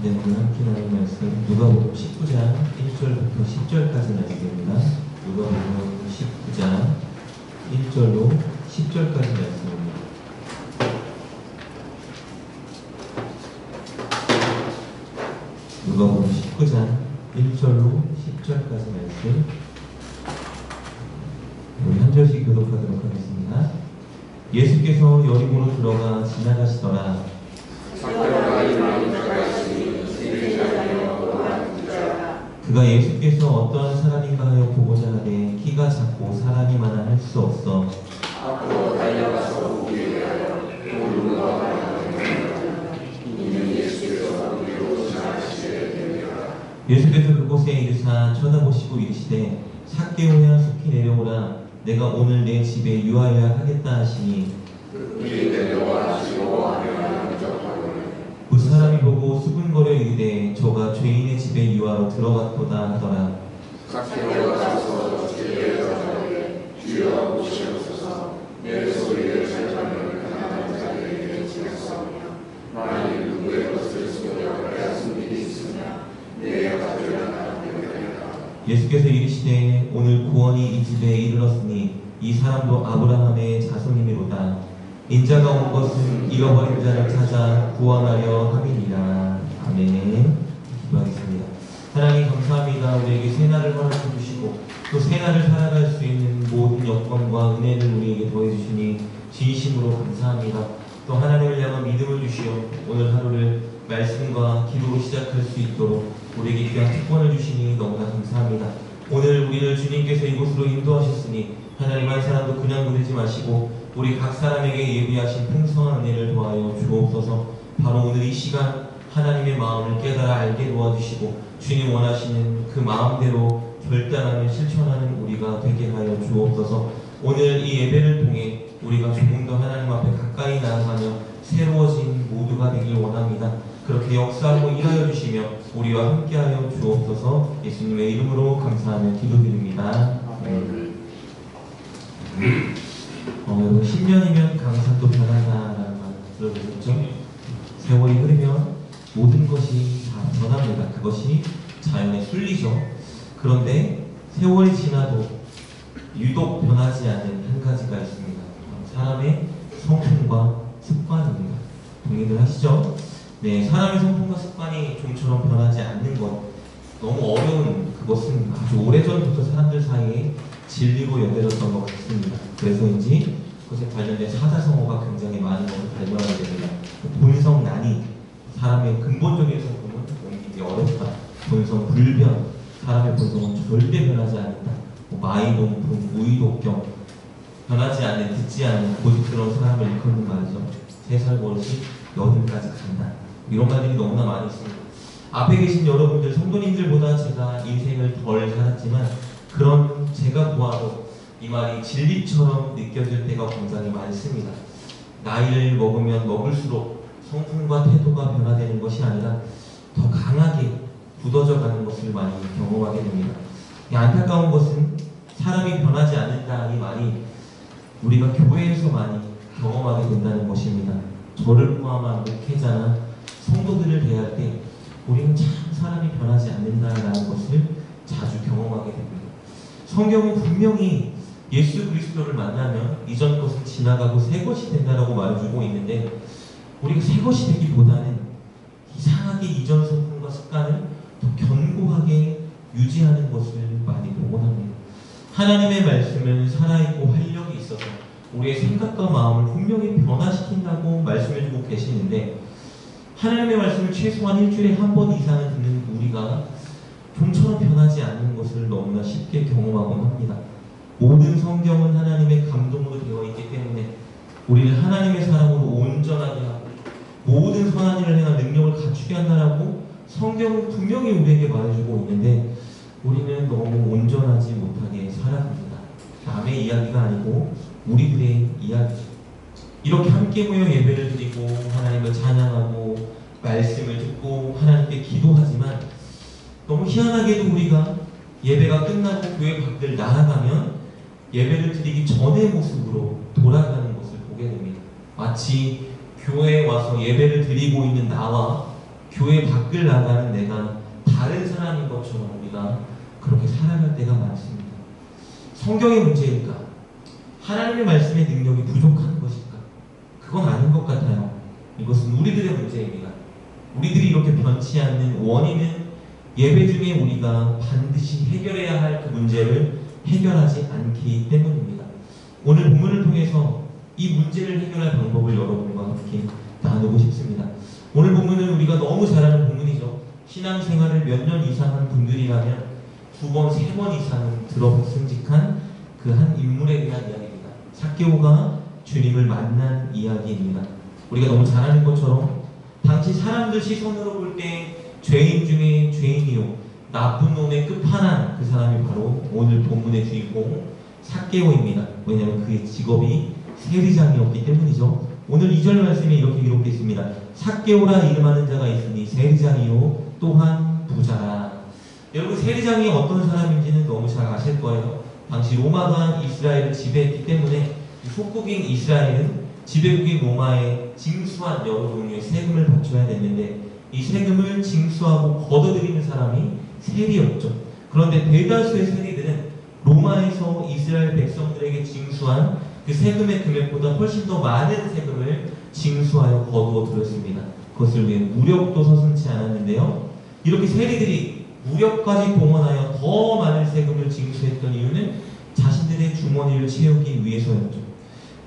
네, 오늘 함께 나눌 말씀 누가복음 19장 1절부터 10절까지 말씀입니다. 누가복음 19장 1절로 10절까지 말씀입니다. 누가복음 19장 1절로 10절까지 말씀 우리 한 절씩 교독하도록 하겠습니다. 예수께서 여리고로 들어가 지나가시더라. 그가 예수께서 어떠한 사람인가 하여 보고자 하되 키가 작고 사람이 많아 할 수 없어 앞으로 달려가서 보기를 하여 누군가 이는 예수께서 우리로 지나가시게 되리라. 예수께서 그곳에 이르사 쳐다보시고 이르시되 삭개오냐 속히 내려오라 내가 오늘 내 집에 유하여야 하겠다 하시니 그들이 내려와 하시고 하며 영접하고는 그 사람이 보고 수군거려 이르되 저가 죄인의 집에 유하러 들어갔도다 하더라. 삭개오가 가서 집에 들어가되 주여 보시옵소서 내 소리를 살펴면 가난한 자들에게 지냈사오며 만일 누구의 것을 속여 숨기기 있으나 내 곁을 하나님께 되리라. 예수께서 이르시되 오늘 구원이 이 집에 이르렀으니 이 사람도 아브라함의 자손이미로다. 인자가 온 것은 잃어버린 자를 찾아 구원하려 함이니라. 아멘. 기도하겠습니다. 하나님 감사합니다. 우리에게 새날을 허락해 주시고 또 새날을 살아갈 수 있는 모든 여건과 은혜를 우리에게 더해 주시니 진심으로 감사합니다. 또 하나님을 향한 믿음을 주시어 오늘 하루를 말씀과 기도로 시작할 수 있도록 우리에게 귀한 특권을 주시니 너무나 감사합니다. 오늘 우리를 주님께서 이곳으로 인도하셨으니 하나님 한 사람도 그냥 보내지 마시고 우리 각 사람에게 예비하신 풍성한 은혜를 더하여 주옵소서. 바로 오늘 이 시간 하나님의 마음을 깨달아 알게 도와주시고 주님 원하시는 그 마음대로 결단하며 실천하는 우리가 되게 하여 주옵소서. 오늘 이 예배를 통해 우리가 조금 더 하나님 앞에 가까이 나아가며 새로워진 모두가 되길 원합니다. 그렇게 역사하고 일하여 주시며 우리와 함께하여 주옵소서. 예수님의 이름으로 감사하며 기도드립니다. 여러분 10년이면 강산도 변한다라는 말 들어보셨죠? 세월이 흐르면 모든 것이 다 변합니다. 그것이 자연의 순리죠. 그런데 세월이 지나도 유독 변하지 않는 한 가지가 있습니다. 사람의 성품과 습관입니다. 동의들 하시죠? 네, 사람의 성품과 습관이 좀처럼 변하지 않는 것 너무 어려운 그것은 아주 오래전부터 사람들 사이에 진리로 여겨졌던 것 같습니다. 그래서인지 그것에 관련된 사자성어가 굉장히 많은 것을 발견하게 됩니다. 본성난이 사람의 근본적인 성품은 옮기기 어렵다. 본성 불변 사람의 본성은 절대 변하지 않는다. 마이동풍, 우의독경 변하지 않는, 듣지 않는 고집스러운 사람을 일컫는 말이죠. 3살 버릇이 80까지 간다. 이런 말들이 너무나 많이 있습니다. 앞에 계신 여러분들, 성도님들보다 제가 인생을 덜 살았지만 그런 제가 보아도 이 말이 진리처럼 느껴질 때가 굉장히 많습니다. 나이를 먹으면 먹을수록 성품과 태도가 변화되는 것이 아니라 더 강하게 굳어져 가는 것을 많이 경험하게 됩니다. 안타까운 것은 사람이 변하지 않는다 이 말이 우리가 교회에서 많이 경험하게 된다는 것입니다. 저를 포함한 목회자나 성도들을 대할 때 우리는 참 사람이 변하지 않는다라는 것을 자주 경험하게 됩니다. 성경은 분명히 예수 그리스도를 만나면 이전 것은 지나가고 새 것이 된다라고 말해주고 있는데 우리가 새 것이 되기보다는 이상하게 이전 성품과 습관을 더 견고하게 유지하는 것을 많이 보곤 합니다. 하나님의 말씀은 살아있고 활력이 있어서 우리의 생각과 마음을 분명히 변화시킨다고 말씀해주고 계시는데 하나님의 말씀을 최소한 일주일에 한 번 이상은 듣는 우리가 좀처럼 변하지 않는 것을 너무나 쉽게 경험하곤 합니다. 모든 성경은 하나님의 감동으로 되어 있기 때문에 우리를 하나님의 사람으로 온전하게 하고 모든 선한 일을 행한 능력을 갖추게 한다라고 성경은 분명히 우리에게 말해주고 있는데 우리는 너무 온전하지 못하게 살아갑니다. 남의 이야기가 아니고 우리들의 이야기죠. 이렇게 함께 모여 예배를 드리고 하나님을 찬양하고 말씀을 듣고 하나님께 기도하지만 너무 희한하게도 우리가 예배가 끝나고 교회 밖을 나아가면 예배를 드리기 전의 모습으로 돌아가는 것을 보게 됩니다. 마치 교회에 와서 예배를 드리고 있는 나와 교회 밖을 나가는 내가 다른 사람인 것처럼 우리가 그렇게 살아갈 때가 많습니다. 성경의 문제일까? 하나님의 말씀의 능력이 부족한 것일까? 그건 아닌 것 같아요. 이것은 우리들의 문제입니다. 우리들이 이렇게 변치 않는 원인은 예배 중에 우리가 반드시 해결해야 할 그 문제를 해결하지 않기 때문입니다. 오늘 본문을 통해서 이 문제를 해결할 방법을 여러분과 함께 나누고 싶습니다. 오늘 본문은 우리가 너무 잘 아는 본문이죠. 신앙생활을 몇 년 이상 한 분들이라면 2번, 3번 이상은 들어승직한 그 한 인물에 대한 이야기입니다. 삭개오가 주님을 만난 이야기입니다. 우리가 너무 잘 아는 것처럼 당시 사람들 시선으로 볼 때 죄인 중에 죄인이요, 나쁜 놈의 끝판왕, 그 사람이 바로 오늘 본문의 주인공 삭개오입니다. 왜냐하면 그의 직업이 세리장이었기 때문이죠. 오늘 2절 말씀에 이렇게 기록되어 있습니다. 삭개오라 이름하는 자가 있으니 세리장이요 또한 부자라. 여러분, 세리장이 어떤 사람인지는 너무 잘 아실 거예요. 당시 로마가 이스라엘을 지배했기 때문에 속국인 이스라엘은 지배국인 로마에 징수한 여러 종류의 세금을 바쳐야 됐는데, 이 세금을 징수하고 걷어들이는 사람이 세리였죠. 그런데 대다수의 세리들은 로마에서 이스라엘 백성들에게 징수한 그 세금의 금액보다 훨씬 더 많은 세금을 징수하여 거두어 들였습니다. 그것을 위해 무력도 서슴지 않았는데요. 이렇게 세리들이 무력까지 동원하여 더 많은 세금을 징수했던 이유는 자신들의 주머니를 채우기 위해서였죠.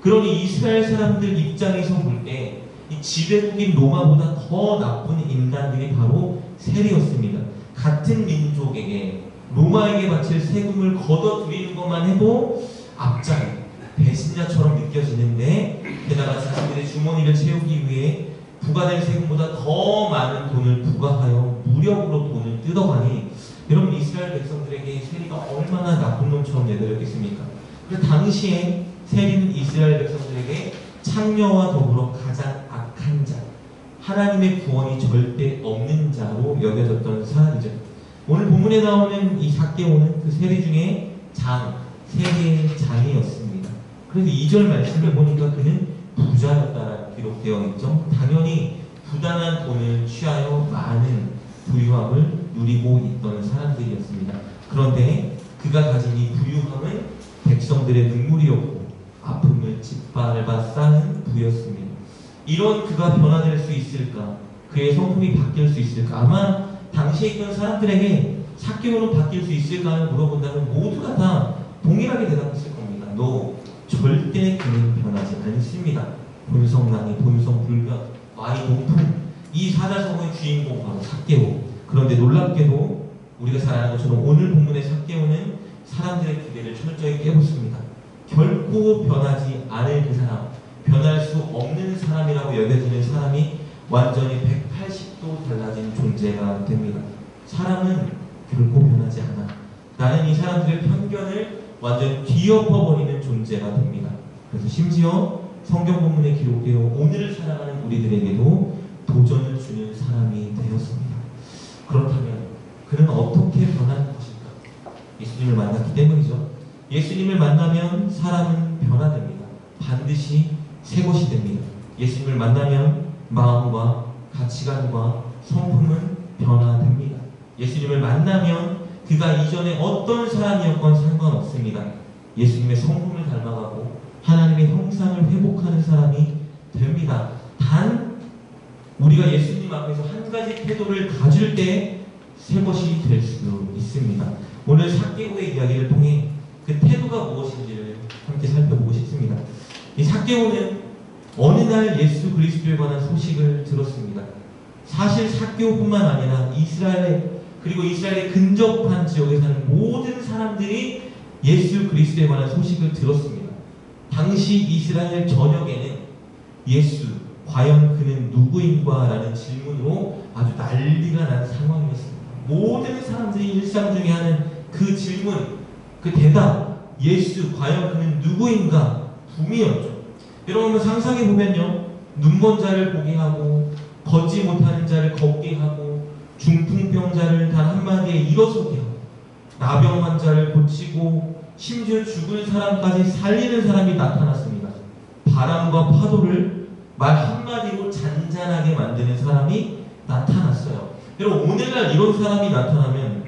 그러니 이스라엘 사람들 입장에서 볼 때 이 지배국인 로마보다 더 나쁜 인간들이 바로 세리였습니다. 같은 민족에게 로마에게 바칠 세금을 걷어들이는 것만 해도 앞장 배신자처럼 느껴지는데, 게다가 자신들의 주머니를 채우기 위해 부과될 세금보다 더 많은 돈을 부과하여 무력으로 돈을 뜯어가니, 여러분, 이스라엘 백성들에게 세리가 얼마나 나쁜 놈처럼 내버렸겠습니까? 그래서 당시에 세리는 이스라엘 백성들에게 창녀와 더불어 가장 악한 자, 하나님의 구원이 절대 없는 자로 여겨졌던 사람이죠. 오늘 본문에 나오는 이 삭개오는 그 세리 중에 세리의 장이었습니다. 그래서 2절 말씀을 보니까 그는 부자였다라고 기록되어 있죠. 당연히 부당한 돈을 취하여 많은 부유함을 누리고 있던 사람들이었습니다. 그런데 그가 가진 이 부유함은 백성들의 눈물이었고 아픔을 짓밟아 쌓은 부였습니다. 이런 그가 변화될 수 있을까? 그의 성품이 바뀔 수 있을까? 아마 당시에 있던 사람들에게 삭개오는 바뀔 수 있을까 물어본다면 모두가 다 동일하게 대답했을 겁니다. 너 절대 그는 변하지 않습니다. 본성난이, 본성불변, 와이 동품, 이 사자성어의 주인공 바로 삭개오. 그런데 놀랍게도 우리가 잘 아는 것처럼 오늘 본문의 삭개오는 사람들의 기대를 철저히 깨부숩니다. 결코 변하지 않을 그 사람, 변할 수 없는 사람이라고 여겨지는 사람이 완전히 180도 달라진 존재가 됩니다. 사람은 결코 변하지 않아. 나는 이 사람들의 편견을 완전히 뒤엎어버리는 존재가 됩니다. 그래서 심지어 성경 본문에 기록되어 오늘을 살아가는 우리들에게도 도전을 주는 사람이 되었습니다. 그렇다면 그는 어떻게 변한 것일까? 예수님을 만났기 때문이죠. 예수님을 만나면 사람은 변화됩니다. 반드시 새 것이 됩니다. 예수님을 만나면 마음과 가치관과 성품은 변화됩니다. 예수님을 만나면 그가 이전에 어떤 사람이었건 상관없습니다. 예수님의 성품을 닮아가고 하나님의 형상을 회복하는 사람이 됩니다. 단 우리가 예수님 앞에서 한 가지 태도를 가질 때 새 것이 될 수 있습니다. 오늘 삭개오의 이야기를 통해 그 태도가 무엇인지를 함께 살펴보고 싶습니다. 이 삭개오는 어느 날 예수 그리스도에 관한 소식을 들었습니다. 사실 삭개오뿐만 아니라 이스라엘 그리고 이스라엘에 근접한 지역에 사는 모든 사람들이 예수 그리스도에 관한 소식을 들었습니다. 당시 이스라엘 전역에는 예수, 과연 그는 누구인가? 라는 질문으로 아주 난리가 난 상황이었습니다. 모든 사람들이 일상 중에 하는 그 질문, 그 대답, 예수, 과연 그는 누구인가? 붐이었죠. 여러분 상상해보면요, 눈먼 자를 보게 하고 걷지 못하는 자를 걷게 하고 중풍병자를 단 한마디에 일어서게 하고 나병 환자를 고치고 심지어 죽은 사람까지 살리는 사람이 나타났습니다. 바람과 파도를 말 한마디로 잔잔하게 만드는 사람이 나타났어요. 여러분, 오늘날 이런 사람이 나타나면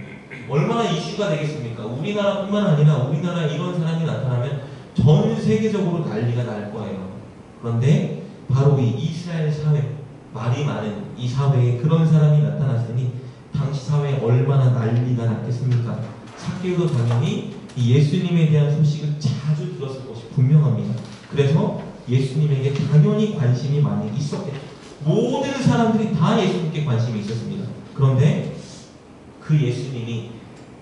얼마나 이슈가 되겠습니까? 우리나라뿐만 아니라 우리나라에 이런 사람이 나타나면 전 세계적으로 난리가 날 거예요. 그런데 바로 이 이스라엘 사회, 말이 많은 이 사회에 그런 사람이 나타났으니 당시 사회에 얼마나 난리가 났겠습니까? 삭개오도 당연히 이 예수님에 대한 소식을 자주 들었을 것이 분명합니다. 그래서 예수님에게 당연히 관심이 많이 있었겠죠. 모든 사람들이 다 예수님께 관심이 있었습니다. 그런데 그 예수님이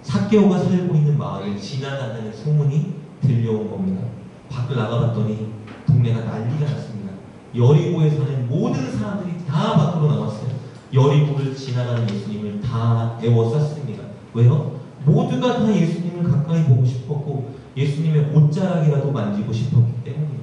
삭개오가 살고 있는 마을을 지나간다는 소문이 들려온 겁니다. 밖을 나가봤더니 동네가 난리가 났습니다. 여리고에 사는 모든 사람들이 다 밖으로 나왔어요. 여리고를 지나가는 예수님을 다 에워쌌습니다. 왜요? 모두가 다 예수님을 가까이 보고 싶었고 예수님의 옷자락이라도 만지고 싶었기 때문입니다.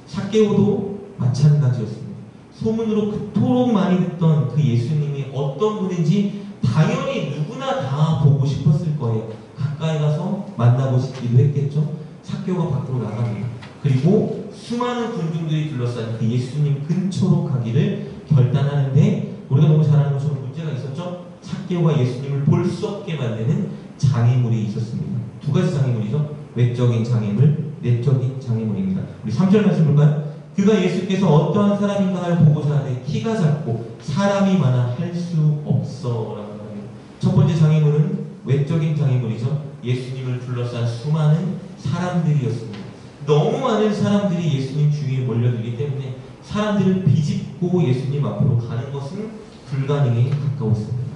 삭개오도 마찬가지였습니다. 소문으로 그토록 많이 듣던 그 예수님이 어떤 분인지 당연히 누구나 다 보고 싶었을 거예요. 가까이 가서 만나고 싶기도 했겠죠. 삭개오가 밖으로 나갑니다. 그리고 수많은 군중들이 둘러싼 그 예수님 근처로 가기를 결단하는데 우리가 너무 잘 아는 것처럼 문제가 있었죠. 삭개오가 예수님을 볼 수 없게 만드는 장애물이 있었습니다. 두 가지 장애물이죠. 외적인 장애물, 내적인 장애물입니다. 우리 3절 말씀 볼까요? 그가 예수께서 어떠한 사람인가를 보고자 하되 키가 작고 사람이 많아 할 수 없어 라고 합니다. 첫 번째 장애물은 외적인 장애물이죠. 예수님을 둘러싼 수많은 사람들이었습니다. 너무 많은 사람들이 예수님 주위에 몰려들기 때문에 사람들을 비집고 예수님 앞으로 가는 것은 불가능에 가까웠습니다.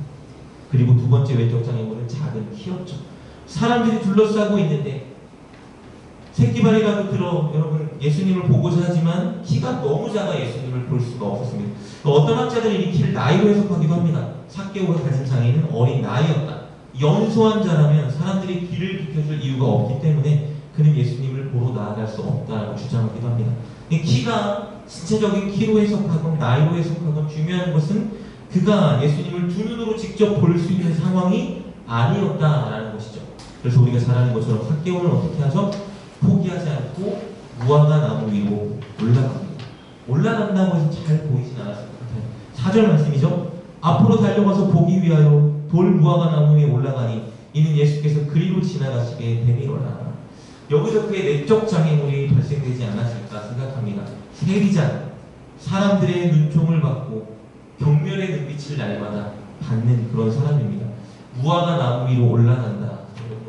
그리고 두 번째 외적 장애물은 작은 키였죠. 사람들이 둘러싸고 있는데 새끼발이라도 들어 여러분 예수님을 보고자 하지만 키가 너무 작아 예수님을 볼 수가 없었습니다. 어떤 학자들이 이 키를 나이로 해석하기도 합니다. 삭개오가 가진 장애는 어린 나이였다. 연소한 자라면 사람들이 길을 비켜줄 이유가 없기 때문에 그는 예수님을 보러 나아갈 수 없다고 주장하기도 합니다. 키가 신체적인 키로 해석하건 나이로 해석하건 중요한 것은 그가 예수님을 두 눈으로 직접 볼 수 있는 상황이 아니었다라는 것이죠. 그래서 우리가 잘 아는 것처럼 삭개오는 어떻게 하죠? 포기하지 않고 무화과 나무 위로 올라갑니다. 올라간다고 해서 잘 보이진 않았을 것 같아요. 4절 말씀이죠. 앞으로 달려가서 보기 위하여 돌 무화과 나무 위에 올라가니 이는 예수께서 그리로 지나가시게 됨이로라. 여기서 그의 내적 장애물이 발생되지 않았을까 생각합니다. 세리자, 사람들의 눈총을 받고 경멸의 눈빛을 날마다 받는 그런 사람입니다. 무화과 나무 위로 올라간다.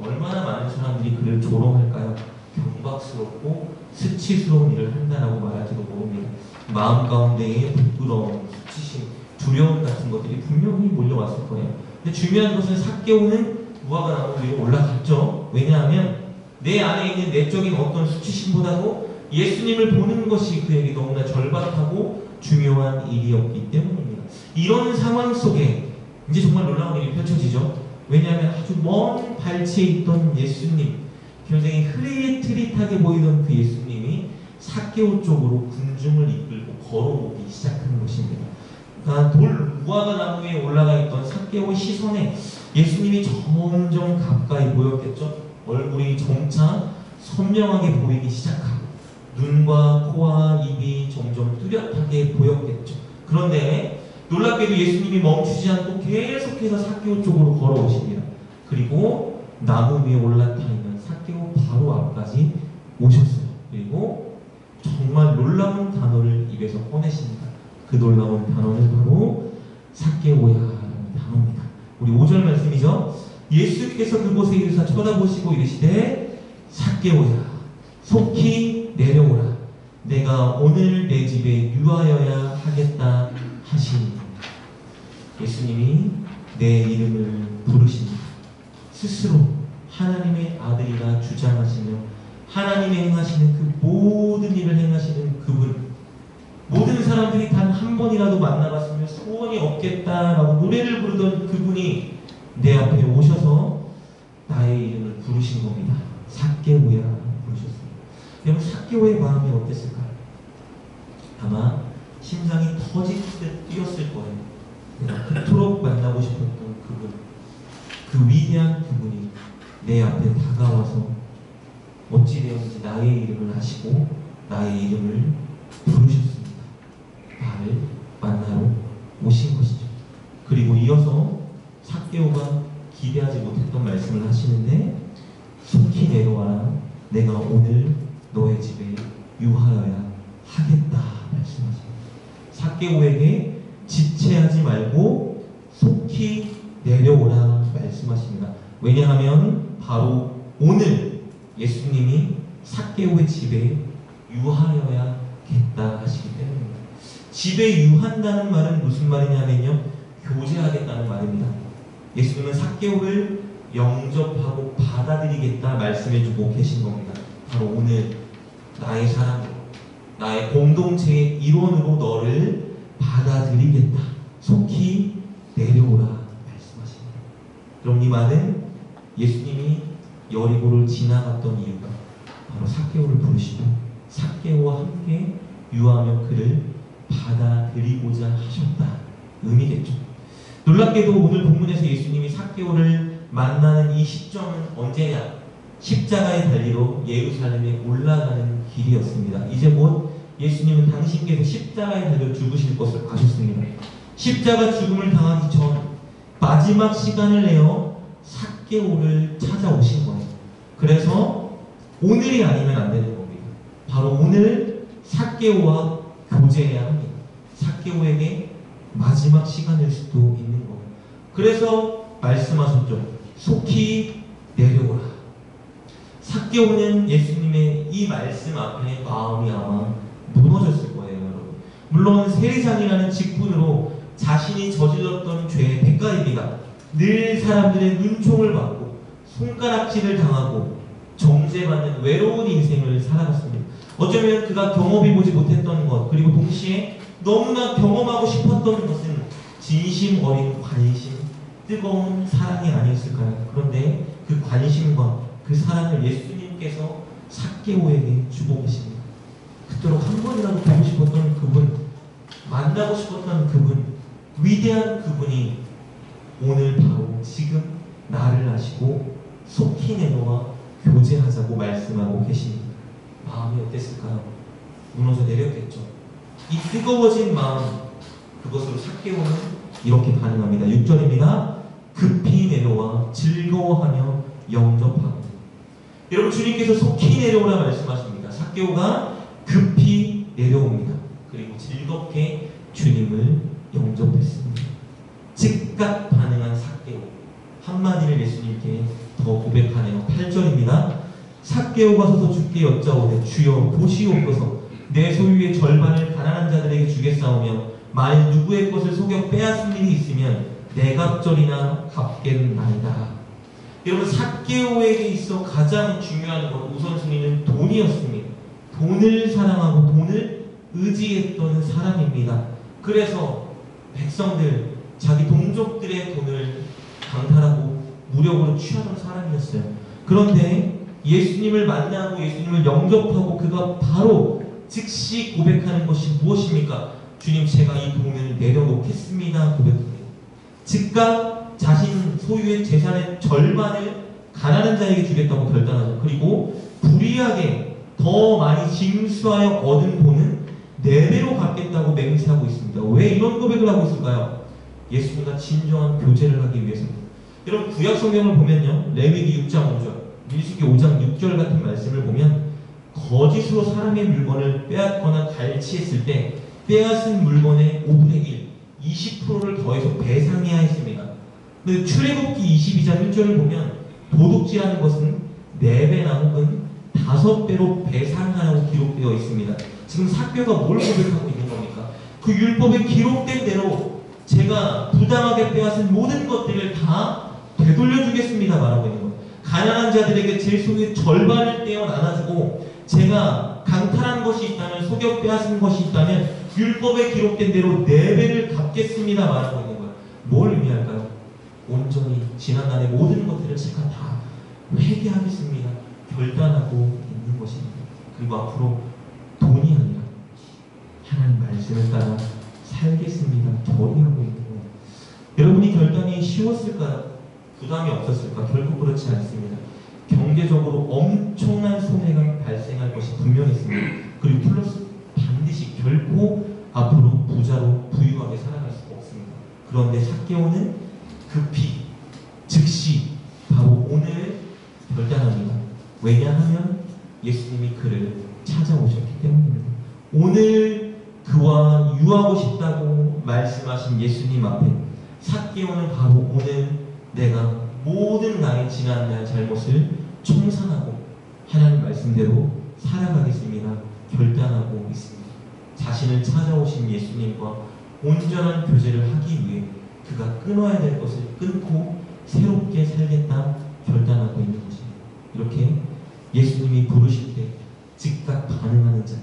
얼마나 많은 사람들이 그를 조롱할까요? 경박스럽고 수치스러운 일을 한다라고 말할지도 모릅니다. 마음 가운데에 부끄러움, 수치심, 두려움 같은 것들이 분명히 몰려왔을 거예요. 근데 중요한 것은 삭개오는 무화과 나무 위로 올라갔죠. 왜냐하면 내 안에 있는 내적인 어떤 수치심보다도 예수님을 보는 것이 그에게 너무나 절박하고 중요한 일이었기 때문입니다. 이런 상황 속에 이제 정말 놀라운 일이 펼쳐지죠. 왜냐하면 아주 먼 발치에 있던 예수님, 굉장히 흐릿흐릿하게 보이던 그 예수님이 삭개오 쪽으로 군중을 이끌고 걸어오기 시작하는 것입니다. 그러니까 돌 무화과 나무 위에 올라가 있던 삭개오의 시선에 예수님이 점점 가까이 보였겠죠. 얼굴이 점차 선명하게 보이기 시작하고 눈과 코와 입이 점점 뚜렷하게 보였겠죠. 그런데 놀랍게도 예수님이 멈추지 않고 계속해서 삭개오 쪽으로 걸어오십니다. 그리고 나무 위에 올라타 있는 삭개오 바로 앞까지 오셨어요. 그리고 정말 놀라운 단어를 입에서 꺼내십니다. 그 놀라운 단어는 바로 삭개오야라는 단어입니다. 우리 5절 말씀이죠. 예수께서 그곳에 이르사 쳐다보시고 이르시되 삭개오야 속히 내려오라. 내가 오늘 내 집에 유하여야 하겠다 하시니 예수님이 내 이름을 부르십니다. 스스로 하나님의 아들이라 주장하시며 하나님이 행하시는 그 모든 일을 행하시는 그분, 모든 사람들이 단 한 번이라도 만나봤으면 소원이 없겠다라고 노래를 부르던 그분이 내 앞에 오셔서 나의 이름을 부르신 겁니다. 삭개오야 부르셨습니다. 여러분 삭개오의 마음이 어땠을까요? 아마 심장이 터지듯 뛰었을 거예요. 내가 그토록 만나고 싶었던 그분, 그 위대한 그분이 내 앞에 다가와서 어찌 되었는지 나의 이름을 하시고 나의 이름을 부르셨습니다. 나를 만나러 오신 것이죠. 삭개오가 기대하지 못했던 말씀을 하시는데 속히 내려와라. 내가 오늘 너의 집에 유하여야 하겠다 말씀하십니다. 삭개오에게 지체하지 말고 속히 내려오라 말씀하십니다. 왜냐하면 바로 오늘 예수님이 삭개오의 집에 유하여야겠다 하시기 때문입니다. 집에 유한다는 말은 무슨 말이냐면요, 교제하겠다는 말입니다. 예수님은 삭개오를 영접하고 받아들이겠다 말씀해주고 계신 겁니다. 바로 오늘 나의 사람으로, 나의 공동체의 일원으로 너를 받아들이겠다. 속히 내려오라 말씀하십니다. 그럼 이 말은 예수님이 여리고를 지나갔던 이유가 바로 삭개오를 부르시고 삭개오와 함께 유하며 그를 받아들이고자 하셨다 의미겠죠. 놀랍게도 오늘 본문에서 예수님이 삭개오를 만나는 이 시점은 언제냐? 십자가의 달리로 예루살렘에 올라가는 길이었습니다. 이제 곧 예수님은 당신께서 십자가의 달려 죽으실 것을 아셨습니다. 십자가 죽음을 당하기 전 마지막 시간을 내어 삭개오를 찾아오신 거예요. 그래서 오늘이 아니면 안 되는 겁니다. 바로 오늘 삭개오와 교제해야 합니다. 삭개오에게 마지막 시간일 수도 있는 거예요. 그래서 말씀하셨죠. 속히 내려오라. 삭개오는 예수님의 이 말씀 앞에 마음이 아마 무너졌을 거예요, 여러분. 물론 세리장이라는 직분으로 자신이 저질렀던 죄의 대가입니다. 늘 사람들의 눈총을 받고 손가락질을 당하고 정죄받는 외로운 인생을 살아갔습니다. 어쩌면 그가 경험해보지 못했던 것, 그리고 동시에 너무나 경험하고 싶었던 것은 진심 어린 관심, 뜨거운 사랑이 아니었을까요? 그런데 그 관심과 그 사랑을 예수님께서 삭개오에게 주고 계십니다. 그토록 한 번이라도 보고 싶었던 그분, 만나고 싶었던 그분, 위대한 그분이 오늘 바로 지금 나를 아시고 속히 내려와 교제하자고 말씀하고 계십니다. 마음이 어땠을까요? 무너져 내렸겠죠. 이 뜨거워진 마음, 그것으로 삭개오는 이렇게 반응합니다. 6절입니다. 급히 내려와 즐거워하며 영접하고. 여러분, 주님께서 속히 내려오라 말씀하십니다. 삭개오가 급히 내려옵니다. 그리고 즐겁게 주님을 영접했습니다. 즉각 반응한 삭개오. 한마디를 예수님께 더 고백하네요. 8절입니다. 삭개오가 서서 주께 여짜오되 주여 보시옵소서 내 소유의 절반을 가난한 자들에게 주겠사오며 만일 누구의 것을 속여 빼앗은 일이 있으면 내갑절이나 갚겠나이다. 여러분, 삭개오에게 있어 가장 중요한 것, 우선순위는 돈이었습니다. 돈을 사랑하고 돈을 의지했던 사람입니다. 그래서 백성들, 자기 동족들의 돈을 강탈하고 무력으로 취하던 사람이었어요. 그런데 예수님을 만나고 예수님을 영접하고 그가 바로 즉시 고백하는 것이 무엇입니까? 주님, 제가 이 돈을 내려놓겠습니다 고백합니다. 즉각 자신 소유의 재산의 절반을 가난한 자에게 주겠다고 결단하죠. 그리고 불이하게 더 많이 징수하여 얻은 돈은 4배로 갚겠다고 맹세하고 있습니다. 왜 이런 고백을 하고 있을까요? 예수님과 진정한 교제를 하기 위해서입니다. 여러분, 구약 성경을 보면요, 레위기 6장 5절, 민수기 5장 6절 같은 말씀을 보면 거짓으로 사람의 물건을 빼앗거나 갈취했을 때 빼앗은 물건의 5분의 1, 20%를 더해서 배상해야 했습니다. 근데 출애굽기 22장 1절을 보면 도둑질하는 것은 4배나 혹은 5배로 배상하라고 기록되어 있습니다. 지금 삭개오가 뭘 고백하고 있는 겁니까? 그 율법에 기록된 대로 제가 부당하게 빼앗은 모든 것들을 다 되돌려주겠습니다 말하고 있는 거예요. 가난한 자들에게 제 소유의 절반을 떼어 나눠주고, 제가 강탈한 것이 있다면, 속여 빼앗은 것이 있다면 율법에 기록된 대로 4배를 갚겠습니다 말하고 있는 거예요. 뭘 의미할까요? 온전히 지난날의 모든 것들을 제가 다 회개하겠습니다 결단하고 있는 것입니다. 그리고 앞으로 돈이 아니라 하나님 말씀을 따라 살겠습니다 결의하고 있는 거예요. 여러분이 결단이 쉬웠을까요? 부담이 없었을까? 결국 그렇지 않습니다. 경제적으로 엄청난 손해가 발생할 것이 분명했습니다. 그리고 플러스 반드시 결코 앞으로 부자로 부유하게 살아갈 수가 없습니다. 그런데 삭개오는 급히 결단합니다. 왜냐하면 예수님이 그를 찾아오셨기 때문입니다. 오늘 그와 유하고 싶다고 말씀하신 예수님 앞에 삭개오는 바로 오늘 내가 모든 나의 지난날 잘못을 청산하고 하나님 말씀대로 살아가겠습니다. 결단하고 있습니다. 자신을 찾아오신 예수님과 온전한 교제를 하기 위해 그가 끊어야 될 것을 끊고 새롭게 살겠다 결단하고 있는 것입니다. 이렇게 예수님이 부르실 때 즉각 반응하는 자,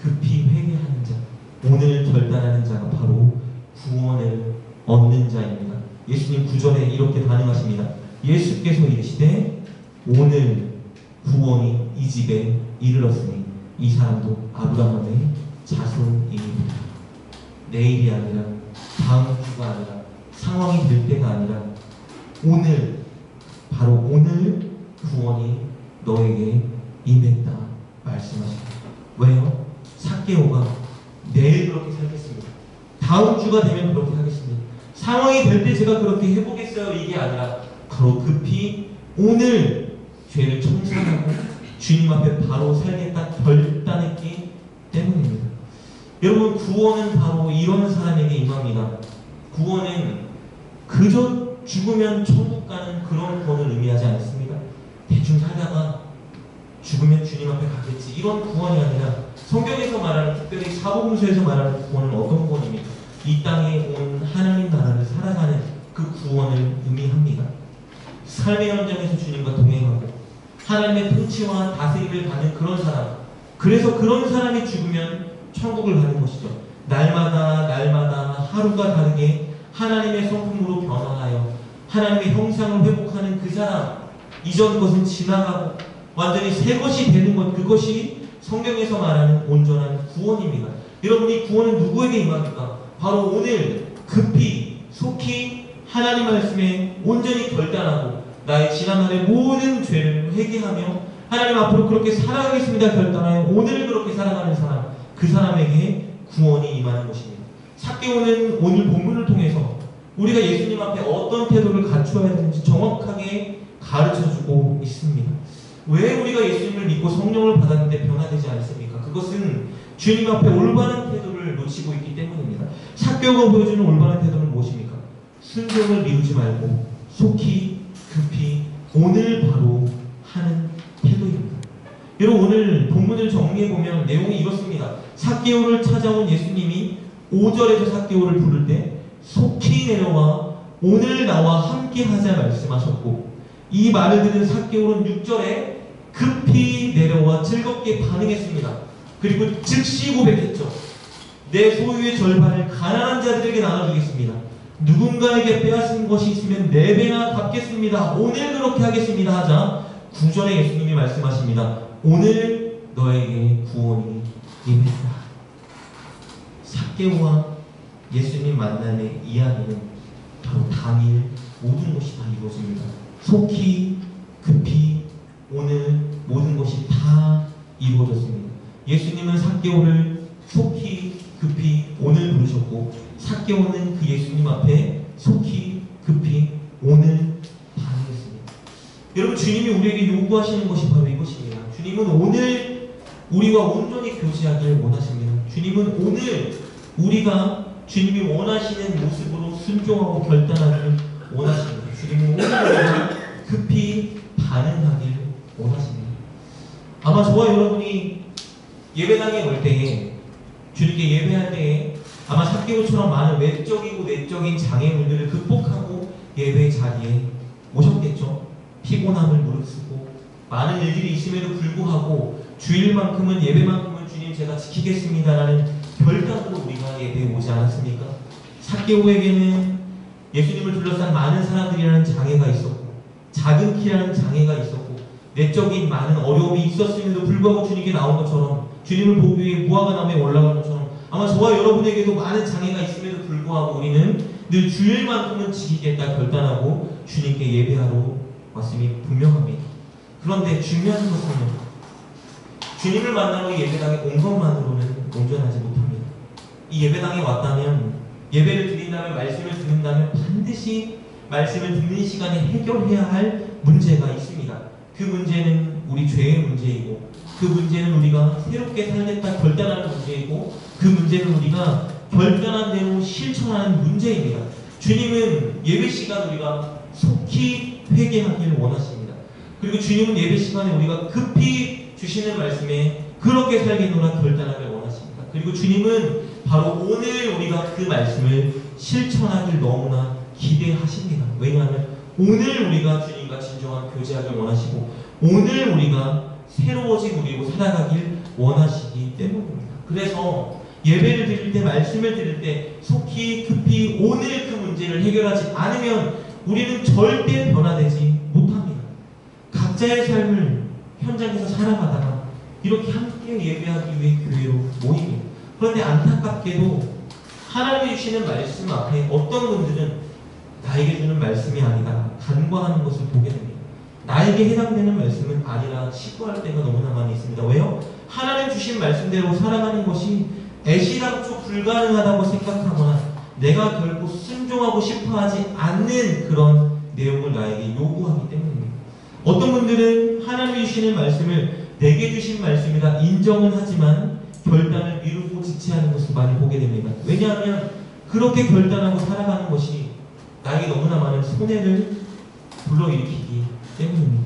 급히 회개하는 자, 오늘 결단하는 자가 바로 구원을 얻는 자입니다. 예수님 9절에 이렇게 반응하십니다. 예수께서 이르시되 오늘 구원이 이 집에 이르렀으니 이 사람도 아브라함의 자손이니라. 내일이 아니라 다음 주가 아니라 상황이 될 때가 아니라 오늘, 바로 오늘 구원이 너에게 임했다 말씀하십니다. 왜요? 삭개오가 내일 그렇게 살겠습니다. 다음 주가 되면 그렇게 하겠습니다. 상황이 될 때 제가 그렇게 해보겠어요. 이게 아니라 바로 급히 오늘 죄를 청산하고 주님 앞에 바로 살겠다 결단했기 때문입니다. 여러분, 구원은 바로 이런 사람에게 임합니다. 구원은 그저 죽으면 천국 가는 그런 구원을 의미하지 않습니다. 대충 살다가 죽으면 주님 앞에 가겠지, 이런 구원이 아니라 성경에서 말하는, 특별히 사복음서에서 말하는 구원은 어떤 구원입니까? 이 땅에 온 하나님 나라를 살아가는 그 구원을 의미합니다. 삶의 현장에서 주님과 동행하고 하나님의 통치와 다스림을 받는 그런 사람, 그래서 그런 사람이 죽으면 천국을 가는 것이죠. 날마다 하루가 다르게 하나님의 성품으로 변화하여 하나님의 형상을 회복하는 그 사람, 이전 것은 지나가고 완전히 새 것이 되는 것, 그것이 성경에서 말하는 온전한 구원입니다. 여러분, 이 구원은 누구에게 임합니까? 바로 오늘 급히 속히 하나님 말씀에 온전히 결단하고 나의 지난날의 모든 죄를 회개하며 하나님 앞으로 그렇게 살아가겠습니다 결단하여 오늘 그렇게 살아가는 사람, 그 사람에게 구원이 임하는 것입니다. 삭개오는 오늘 본문을 통해서 우리가 예수님 앞에 어떤 태도를 갖추어야 되는지 정확하게 가르쳐주고 있습니다. 왜 우리가 예수님을 믿고 성령을 받았는데 변화되지 않습니까? 그것은 주님 앞에 올바른 태도를 놓치고 있기 때문입니다. 삭개오가 보여주는 올바른 태도는 무엇입니까? 순종을 미루지 말고 속히 급히 오늘 바로 하는 태도입니다. 여러분, 오늘 본문을 정리해보면 내용이 이렇습니다. 삭개오를 찾아온 예수님이 5절에서 삭개오를 부를 때 속히 내려와 오늘 나와 함께 하자 말씀하셨고, 이 말을 들은 삭개오는 6절에 급히 내려와 즐겁게 반응했습니다. 그리고 즉시 고백했죠. 내 소유의 절반을 가난한 자들에게 나눠주겠습니다. 누군가에게 빼앗은 것이 있으면 4배나 갚겠습니다. 오늘 그렇게 하겠습니다 하자 9절에 예수님이 말씀하십니다. 오늘 너에게 구원이 임했다. 삭개오와 예수님 만남의 이야기는 바로 당일 모든 것이 다 이루어집니다. 속히 급히 오늘 모든 것이 다 이루어졌습니다. 예수님은 삭개오를 속히 급히 오늘 부르셨고, 삭개오는 그 예수님 앞에 속히 급히 오늘 반응했습니다. 여러분, 주님이 우리에게 요구하시는 것이 바로 이것입니다. 주님은 오늘 우리와 온전히 교제하기를 원하십니다. 주님은 오늘 우리가 주님이 원하시는 모습으로 순종하고 결단하기를 원하십니다. 주님은 오늘 우리가 급히 반응하기를 원하십니다. 아마 저와 여러분이 예배당에 올 때에, 주님께 예배할 때에 아마 삭개오처럼 많은 외적이고 내적인 장애물들을 극복하고 예배 자리에 오셨겠죠. 피곤함을 무릅쓰고 많은 일들이 있음에도 불구하고 주일만큼은, 예배만큼은 주님 제가 지키겠습니다라는 결단으로 우리가 예배에 오지 않았습니까? 삭개오에게는 예수님을 둘러싼 많은 사람들이라는 장애가 있었고, 작은 키라는 장애가 있었고, 내적인 많은 어려움이 있었음에도 불구하고 주님께 나온 것처럼, 주님을 보기 위해 무화과나무에 올라간 것처럼 아마 저와 여러분에게도 많은 장애가 있음에도 불구하고 우리는 늘 주일만큼은 지키겠다 결단하고 주님께 예배하러 왔음이 분명합니다. 그런데 중요한 것은요, 주님을 만나러 예배당에 온 것만으로는 온전하지 못합니다. 이 예배당에 왔다면, 예배를 드린다면, 말씀을 듣는다면 반드시 말씀을 듣는 시간에 해결해야 할 문제가 있습니다. 그 문제는 우리 죄의 문제이고, 그 문제는 우리가 새롭게 살겠다 결단하는 문제이고, 그 문제는 우리가 결단한 대로 실천하는 문제입니다. 주님은 예배 시간 우리가 속히 회개하기를 원하십니다. 그리고 주님은 예배 시간에 우리가 급히 주시는 말씀에 그렇게 살겠노라 결단하길 원하십니다. 그리고 주님은 바로 오늘 우리가 그 말씀을 실천하길 너무나 기대하십니다. 왜냐하면 오늘 우리가 주님과 진정한 교제하길 원하시고, 오늘 우리가 새로워진 우리로 살아가길 원하시기 때문입니다. 그래서 예배를 드릴 때, 말씀을 드릴 때 속히 급히 오늘 그 문제를 해결하지 않으면 우리는 절대 변화되지 못합니다. 각자의 삶을 현장에서 살아가다가 이렇게 함께 예배하기 위해 교회로 모입니다. 그런데 안타깝게도 하나님이 주시는 말씀 앞에 어떤 분들은 나에게 주는 말씀이 아니다 간과하는 것을 보게 됩니다. 나에게 해당되는 말씀은 아니라 시구할 때가 너무나 많이 있습니다. 왜요? 하나님 주신 말씀대로 살아가는 것이 애시당초 불가능하다고 생각하거나 내가 결코 순종하고 싶어하지 않는 그런 내용을 나에게 요구하기 때문입니다. 어떤 분들은 하나님이 주시는 말씀을 내게 주신 말씀이라 인정은 하지만 결단을 미루고 지체하는 것을 많이 보게 됩니다. 왜냐하면 그렇게 결단하고 살아가는 것이 나에게 너무나 많은 손해를 불러일으키기 때문입니다.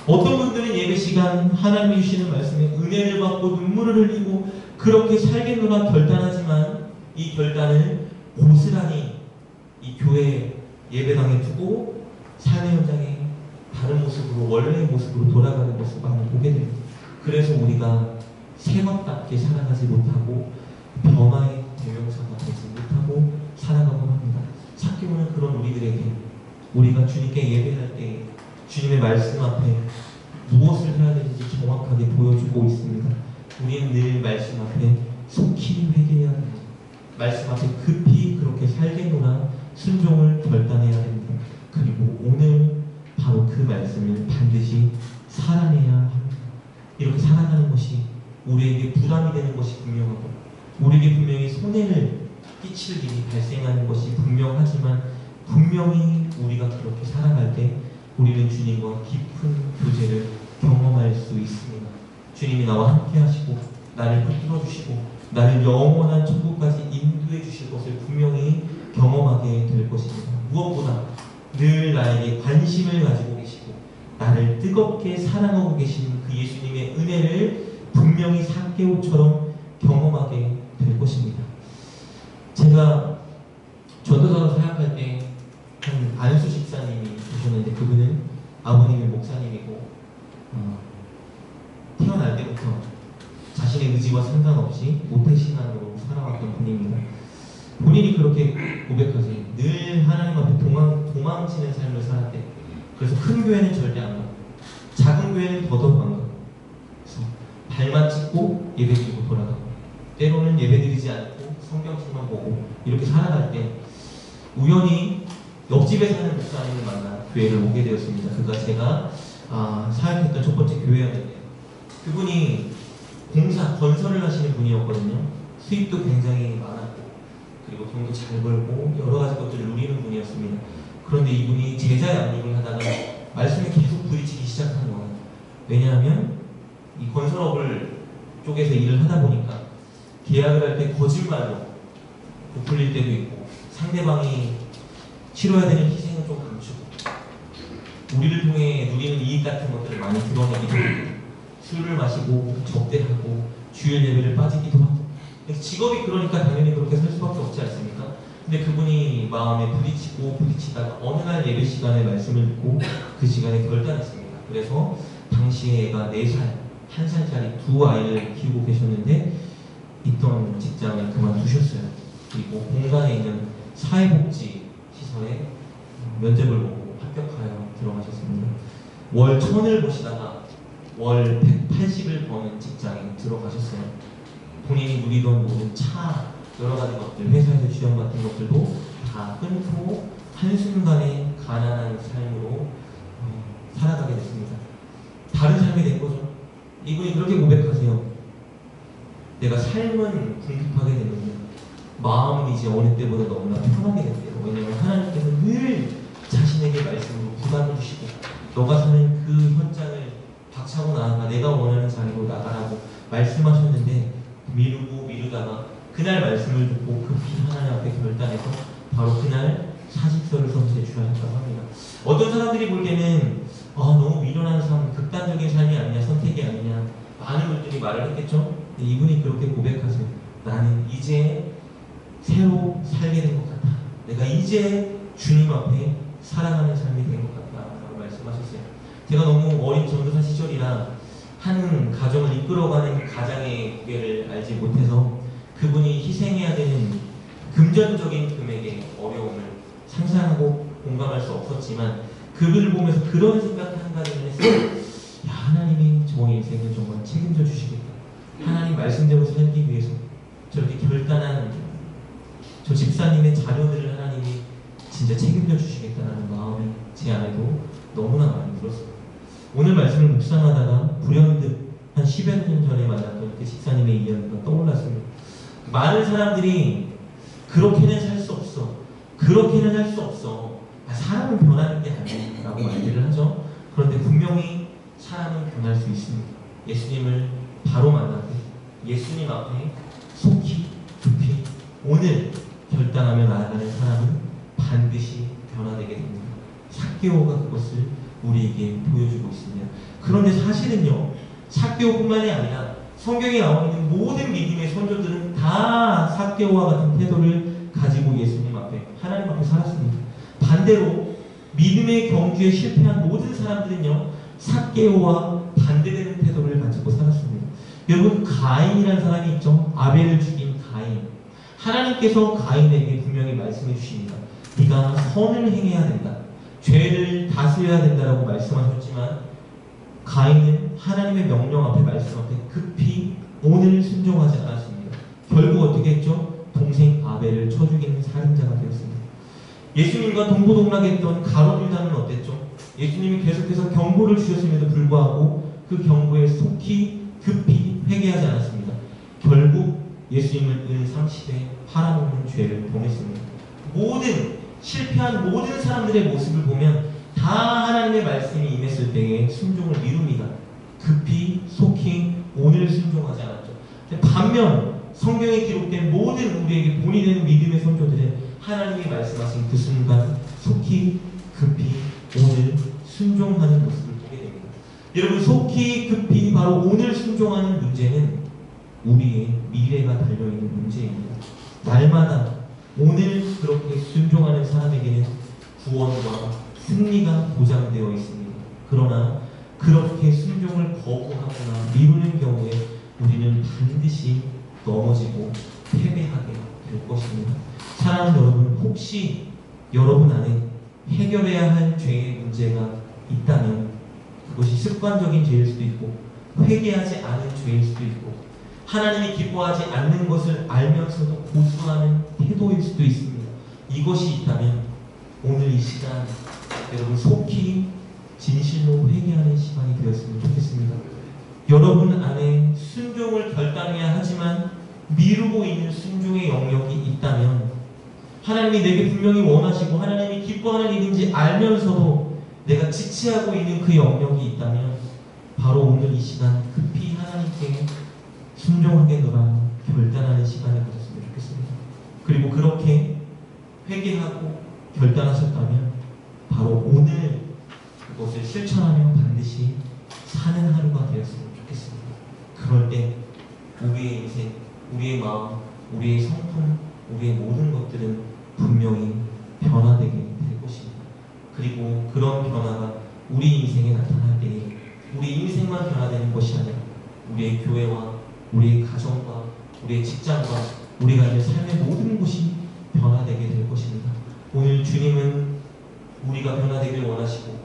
어떤 분들은 예배 시간 하나님이 주시는 말씀에 은혜를 받고 눈물을 흘리고 그렇게 살겠노라 결단하지만 이 결단을 고스란히 이 교회 예배당에 두고 삶의 현장에 다른 모습으로, 원래의 모습으로 돌아가는 것을 많이 보게 됩니다. 그래서 우리가 새것답게 살아가지 못하고 변화의 대명사가 되지 못하고 살아가곤 합니다. 사케오는 그런 우리들에게 우리가 주님께 예배할 때 주님의 말씀 앞에 무엇을 해야 되는지 정확하게 보여주고 있습니다. 우리는 늘 말씀 앞에 속히 회개해야 합니다. 말씀 앞에 급히 그렇게 살겠노라 순종을 결단해야 됩니다. 그리고 오늘 바로 그 말씀을 반드시 살아내야 합니다. 이렇게 살아가는 것이 우리에게 부담이 되는 것이 분명하고 우리에게 분명히 손해를 끼칠 일이 발생하는 것이 분명하지만 분명히 우리가 그렇게 살아갈 때 우리는 주님과 깊은 교제를 경험할 수 있습니다. 주님이 나와 함께 하시고 나를 붙들어 주시고 나를 영원한 천국까지 인도해 주실 것을 분명히 경험하게 될 것입니다. 무엇보다 늘 나에게 관심을 가지고 계시고 나를 뜨겁게 사랑하고 계신 그 예수님의 은혜를 분명히 사케오처럼 경험하게 될 것입니다. 제가 전도사로 사역할 때 한 안수 집사님이 계셨는데 그분은 아버님이 목사님이고 태어날 때부터 자신의 의지와 상관없이 모태신앙으로 살아왔던 분입니다. 본인이 그렇게 고백하세요. 늘 하나님 앞에 도망치는 삶을 살았대. 그래서 큰 교회는 절대 안 가고 작은 교회는 더더욱 안 가고 그래서 발만 찍고 예배드리고 돌아가고 때로는 예배드리지 않고 성경책만 보고 이렇게 살아갈 때 우연히 옆집에 사는 목사님을 만나 교회를 오게 되었습니다. 그가 제가 사역했던 첫 번째 교회였는데 그분이 건설을 하시는 분이었거든요. 수입도 굉장히 많았고 그리고 돈도 잘 벌고 여러 가지 것들을 누리는 분이었습니다. 그런데 이분이 제자 양육을 하다가 말씀에 계속 부딪히기 시작한 거예요. 왜냐하면 이 건설업을 쪽에서 일을 하다 보니까 계약을 할 때 거짓말로 부풀릴 때도 있고 상대방이 치러야 되는 희생은 좀 감추고 우리를 통해 누리는 이익 같은 것들을 많이 드러내기도 하고 술을 마시고 접대하고 주일 예배를 빠지기도 하고 직업이 그러니까 당연히 그렇게 살 수밖에 없지 않습니까? 근데 그분이 마음에 부딪히다가 어느 날 예배 시간에 말씀을 듣고 그 시간에 결단했습니다. 그래서 당시에 애가 4살, 1살짜리 두 아이를 키우고 계셨는데 있던 직장을 그만두셨어요. 그리고 공간에 있는 사회복지 시설에 면접을 보고 합격하여 들어가셨습니다. 월 1,000을 보시다가 월 180을 버는 직장에 들어가셨어요. 본인이 누리던 모든 차, 여러 가지 것들, 회사에서 지원받은 것들도 다 끊고 한순간에 가난한 삶으로 살아가게 됐습니다. 다른 삶이 된 거죠. 이분이 그렇게 고백하세요. 내가 삶은 궁핍하게 됐는데 마음은 이제 어느 때보다 너무나 편하게 됐대요. 왜냐하면 하나님께서 늘 자신에게 말씀으로 부담을 주시고 너가 사는 그 현장을 박차고 나아가 내가 원하는 자리로 나가라고 말씀하셨는데 미루고 미루다가 그날 말씀을 듣고 급히 하나님 앞에 결단해서 바로 그날 사직서를 선포해 주셔야 한다고 합니다. 어떤 사람들이 볼 때는 너무 미련한 삶, 극단적인 삶이 아니냐, 선택이 아니냐 많은 분들이 말을 했겠죠. 근데 이분이 그렇게 고백하세요. 나는 이제 새로 살게 된 것 같아. 내가 이제 주님 앞에 살아가는 삶이 된 것 같다라고 말씀하셨어요. 제가 너무 어린 전도사 시절이라 한 가정을 이끌어가는 가장의 무게를 알지 못해서 그분이 희생해야 되는 금전적인 금액의 어려움을 상상하고 공감할 수 없었지만 그분을 보면서 그런 생각 한 가지를 했어요. 야, 하나님이 저 인생을 정말 책임져 주시겠다. 하나님 말씀대로 살기 위해서 저렇게 결단한 저 집사님의 자녀들을 하나님이 진짜 책임져 주시겠다는 마음이 제 안에도 너무나 많이 들었어요. 오늘 말씀을 묵상하다가 불현듯 한 10여 년 전에 만났던 그 집사님의 이야기가 떠올랐습니다. 많은 사람들이 그렇게는 살 수 없어. 그렇게는 할 수 없어. 사람은 변하는 게 아니라고 말들을 하죠. 그런데 분명히 사람은 변할 수 있습니다. 예수님을 바로 만날 때 예수님 앞에 속히 급히 오늘 결단하며 나아가는 사람은 반드시 변화되게 됩니다. 삭개오가 그것을 우리에게 보여주고 있습니다. 그런데 사실은요, 삭개오뿐만이 아니라 성경에 나와 있는 모든 믿음의 선조들은 다 삭개오와 같은 태도를 가지고 예수님 앞에, 하나님 앞에 살았습니다. 반대로 믿음의 경주에 실패한 모든 사람들은요, 삭개오와 반대되는 태도를 가지고 살았습니다. 여러분, 가인이라는 사람이 있죠. 아벨을 죽인 가인. 하나님께서 가인에게 분명히 말씀해 주십니다. 네가 선을 행해야 된다. 죄를 다스려야 된다라고 말씀하셨지만 가인은 하나님의 명령 앞에 말씀 앞에 급히 오늘 순종하지 않았습니다. 결국 어떻게 했죠? 동생 아벨을 쳐 죽이는 살인자가 되었습니다. 예수님과 동고동락했던 가룟 유다는 어땠죠? 예수님이 계속해서 경고를 주셨음에도 불구하고 그 경고에 속히 급히 회개하지 않았습니다. 결국 예수님을 은 30에 팔아먹는 죄를 범했습니다. 모든 실패한 모든 사람들의 모습을 보면 다 하나님의 말씀이 임했을 때에 순종을 미룹니다. 급히 속히 오늘 순종하지 않았죠. 반면 성경에 기록된 모든 우리에게 본이 되는 믿음의 선조들은 하나님이 말씀하신 그 순간 속히 급히 오늘 순종하는 모습을 보게 됩니다. 여러분, 속히 급히 바로 오늘 순종하는 문제는 우리의 미래가 달려있는 문제입니다. 날마다 오늘 그렇게 순종하는 사람에게는 구원과 승리가 보장되어 있습니다. 그러나 그렇게 순종을 거부하거나 미루는 경우에 우리는 반드시 넘어지고 패배하게 될 것입니다. 사랑하는 여러분, 혹시 여러분 안에 해결해야 할 죄의 문제가 있다면 그것이 습관적인 죄일 수도 있고 회개하지 않은 죄일 수도 있고 하나님이 기뻐하지 않는 것을 알면서도 고수하는 태도일 수도 있습니다. 이것이 있다면 오늘 이 시간 여러분 속히 진실로 회개하는 시간이 되었으면 좋겠습니다. 여러분 안에 순종을 결단해야 하지만 미루고 있는 순종의 영역이 있다면 하나님이 내게 분명히 원하시고 하나님이 기뻐하는 일인지 알면서도 내가 지체하고 있는 그 영역이 있다면 바로 오늘 이 시간 급히 하나님께 순종하겠노라 결단하는 시간을 가졌으면 좋겠습니다. 그리고 그렇게 회개하고 결단하셨다면 바로 오늘 그것을 실천하며 반드시 사는 하루가 되었으면 좋겠습니다. 그럴 때 우리의 인생, 우리의 마음, 우리의 성품, 우리의 모든 것들은 분명히 변화되게 될 것입니다. 그리고 그런 변화가 우리 인생에 나타날 때에 우리 인생만 변화되는 것이 아니라 우리의 교회와 우리의 가정과 우리의 직장과 우리가 있는 삶의 모든 것이 변화되게 될 것입니다. 오늘 주님은 우리가 변화되길 원하시고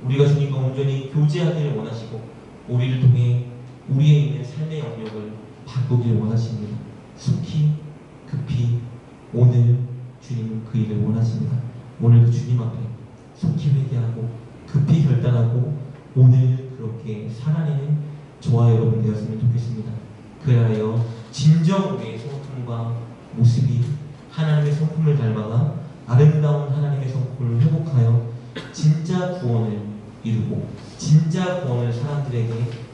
우리가 주님과 온전히 교제하기를 원하시고 우리를 통해 우리의 있는 삶의 영역을 바꾸길 원하십니다. 속히 급히 오늘 주님은 그 일을 원하십니다. 오늘도 주님 앞에 속히 회개하고 급히 결단하고 오늘 그렇게 살아내는 저와 여러분 되었으면 좋겠습니다. 그리하여 진정 우리의 성품과 모습이 하나님의 성품을 닮아가 아름다운 하나님의 성품을 회복하여 진짜 구원을 이루고 진짜 구원을 사람들에게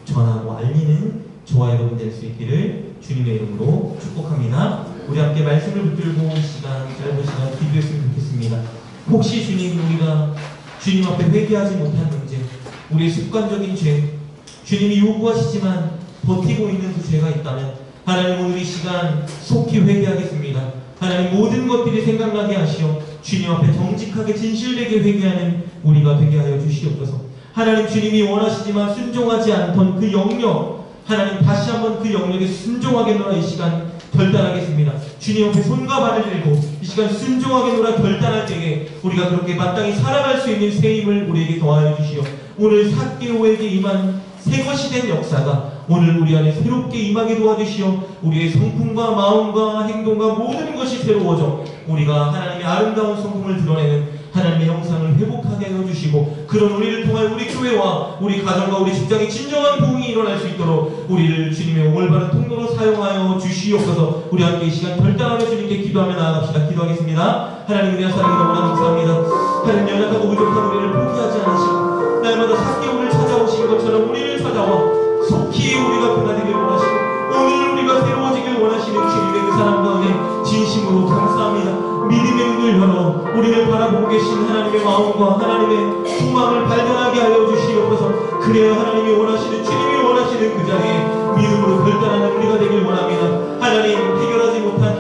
전하고 알리는 저와 여러분 될 수 있기를 주님의 이름으로 축복합니다. 우리 함께 말씀을 붙들고 짧은 시간 기도했으면 좋겠습니다. 혹시 우리가 주님 앞에 회개하지 못한 문제, 우리의 습관적인 죄, 주님이 요구하시지만 버티고 있는 그 죄가 있다면 하나님 오늘 이 시간 속히 회개하겠습니다. 하나님 모든 것들이 생각나게 하시어 주님 앞에 정직하게 진실되게 회개하는 우리가 되게 하여 주시옵소서. 하나님 주님이 원하시지만 순종하지 않던 그 영역, 하나님 다시 한번 그 영역에 순종하게 놀아 이 시간 결단하겠습니다. 주님 앞에 손과 발을 들고 이 시간 순종하게 놀아 결단할 때에 우리가 그렇게 마땅히 살아갈 수 있는 새 힘을 우리에게 더하여 주시오. 오늘 삭개오에게 임한 새 것이 된 역사가 오늘 우리 안에 새롭게 임하게 도와주시오. 우리의 성품과 마음과 행동과 모든 것이 새로워져 우리가 하나님의 아름다운 성품을 드러내는 하나님의 형상을 회복하게 하여 주시고 그런 우리를 통하여 우리 교회와 우리 가정과 우리 직장에 진정한 부흥이 일어날 수 있도록 우리를 주님의 올바른 통로로 사용하여 주시옵소서. 우리 함께 이 시간 결단하며 주님께 기도하며 나아갑시다. 기도하겠습니다. 하나님 은혜와 사랑이 너무나 감사합니다. 하나님 연약하고 부족한 우리를 포기하지 않으시고 날마다 삭개오를 찾아오신 것처럼 우리를 찾아와 속히 우리가 변화되길 원하시고 오늘 우리가 새로워지길 원하시는 주님의 그 사랑 가운데 진심으로 감사합니다. 믿음의 눈을 열어 우리를 바라보고 계신 하나님의 마음과 하나님의 소망을 발견하게 하여 주시옵소서. 그래야 하나님이 원하시는 주님이 원하시는 그 자리에 믿음으로 결단하는 우리가 되길 원합니다. 하나님 해결하지 못한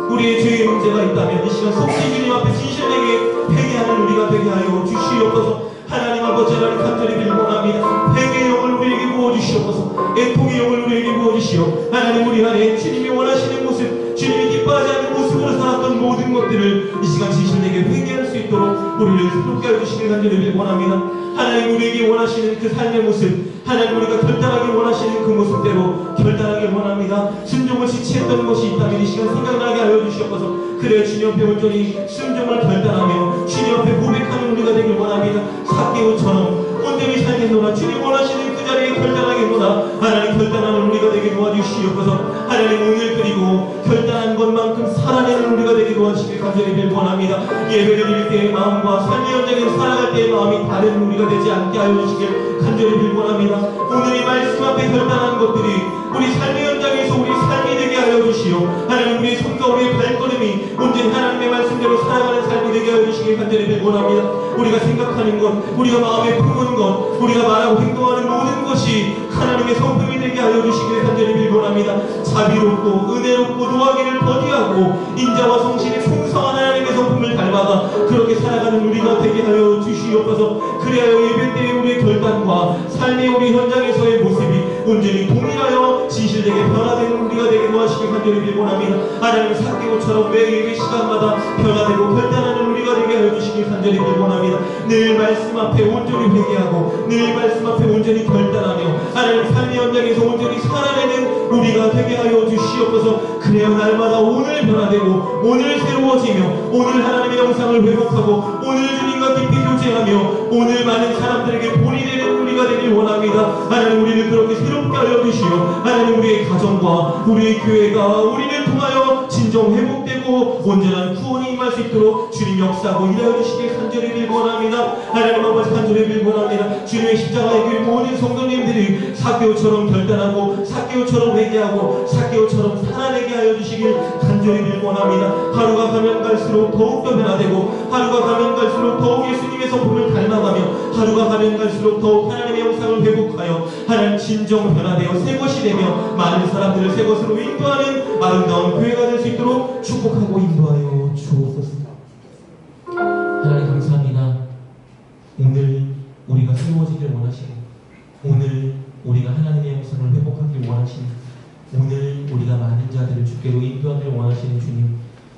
우리의 죄의 문제가 있다면 이 시간 속히 주님 앞에 진실되게 회개하는 우리가 되게 하여 주시옵소서. 하나님 아버지 하나님 간절히 빌원합니다. 회개의 영을 우리에게 부어주시옵소서. 애통의 영을 우리에게 부어주시오. 하나님 우리 안에 주님이 원하시는 모습, 주님이 기뻐하지 않는 모습으로 살았던 모든 것들을 이 시간 진실되게 회개할 수 있도록 우리를 새롭게 하여 주시길 간절히 빌원합니다. 하나님 우리에게 원하시는 그 삶의 모습, 하나님 우리가 결단하기 원하시는 그 모습대로 결단하길 원합니다. 순종을 지체했던 것이 있다면 이 시간 생각나게 하여 주시옵소서. 그래 주님 앞에 온전히 순종을 결단하며 주님 앞에 고백하는 우리가 되길 원합니다. 삭개오처럼 온전히 살겠노라. 주님 원하시는 그 자리에 결단하겠노라. 하나님 결단하는 우리가 되게 도와주시옵소서. 하나님 오늘 그리고 결단한 것만큼 살아내는 우리가 되게 도와주시길 간절히 빌원합니다. 예배를 드릴 때의 마음과 삶의 현장에서 살아갈 때의 마음이 다른 우리가 되지 않게 하여 주시길 간절히 빌원합니다. 오늘 이 말씀 앞에 결단한 것들이 우리 삶의 현장에서 우리 삶이 되게 하여 주시오. 하나님 우리의 손과 우리의 발걸음이 온전히 하나님의 말씀대로 살아가는 삶이 되게 하여 주시길 간절히 빌원합니다. 우리가 생각하는 것, 우리가 마음에 품은 것, 우리가 말하고 행동하는 모든 것이 하나님의 성품이 되게 하여 주시길 간절히 빌원합니다. 자비롭고 은혜롭고 노하기를 더디하고 인자와 성실의 풍성한 하나님의 성품을 닮아가 그렇게 살아가는 우리가 되게 하여 주시옵소서. 그리하여 예배 때의 우리의 결단과 삶의 우리 현장에서의 모습이 온전히 동일하여 진실되게 변화되는 우리가 되게 도와주시길 간절히 빌원합니다. 하나님 삭개오처럼 매 예배 시간마다 변화되고 결단하는 우리가 되게 하여 주시길 간절히 빌원합니다. 늘 말씀 앞에 온전히 회개하고 늘 말씀 앞에 온전히 결단하며 하나님 삶의 현장에서 온전히 살아내는 우리가 되게 하여 주시옵소서. 그래야 날마다 오늘 변화되고 오늘 새로워지며 오늘 하나님의 영상을 회복하고 오늘 주님과 깊이 교제하며 오늘 많은 사람들에게 본이 되는 우리가 되길 원합니다. 하나님 우리를 그렇게 새롭게 하여 주시오. 하나님 우리의 가정과 우리의 교회가 우리를 통하여 진정 회복되고 온전한 구원이 임할 수 있도록 주님 역사하고 일하여 주시길 간절히 빌원합니다. 하나님 아버지 간절히 빌원합니다. 주님의 십자가의 그 모든 성도님들이 삭개오처럼 결단하고 삭개오처럼 회개하고 삭개오처럼 살아내게 하여 주시길 간절히 빌원합니다. 하루가 가면 갈수록 더욱더 변화되고 하루가 가면 갈수록 더욱 예수님의 성품을 닮아가며 하루가 가면 갈수록 더욱 하나님의 영상을 회복하여 하나님 진정 변화되어 새 것이 되며 많은 사람들을 새 것으로 인도하는 아름다운 교회가 될 수 있도록 축복하고 인도하여 주옵소서. 하나님 감사합니다. 오늘 우리가 새로워지길 원하시고 오늘 우리가 하나님의 영상을 회복하길 원하시는 오늘 우리가 많은 자들을 주께로 인도하길 원하시는 주님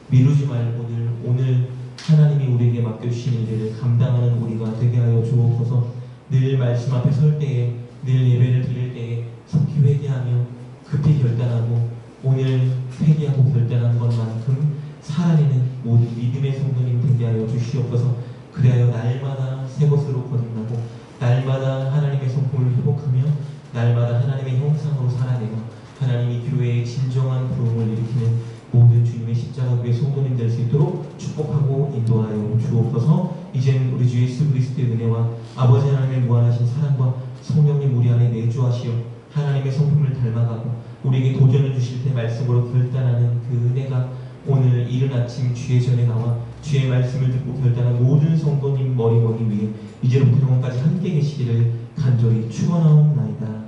미루지 말고 오늘 하나님이 우리에게 맡겨주신 일들을 감당하는 우리가 되게 하여 주옵소서. 늘 말씀 앞에 설 때에 늘 예배를 드릴 때에 속히 회개하며 급히 결단하고 오늘 회개하고 결단한 것만큼 살아내는 모든 믿음의 성도님 되게 하여 주시옵소서. 그리하여 날마다 새 것으로 거듭나고 날마다 하나님의 성품을 회복하며 날마다 하나님의 형상으로 살아내며 하나님이 교회의 진정한 부흥을 일으키는 모든 주님의 십자가 교회 성도님 될 수 있도록 축복하고 인도하여 주옵소서. 이제는 우리 주 예수 그리스도의 은혜와 아버지 하나님의 무한하신 사랑과 성령님 우리 안에 내주하시어 하나님의 성품을 닮아가고 우리에게 도전을 주실 때 말씀으로 결단하는 그 은혜가 오늘 이른 아침 주의 전에 나와 주의 말씀을 듣고 결단한 모든 성도님 머리머리 위에 이제부터 영원까지 함께 계시기를 간절히 축원하옵나이다.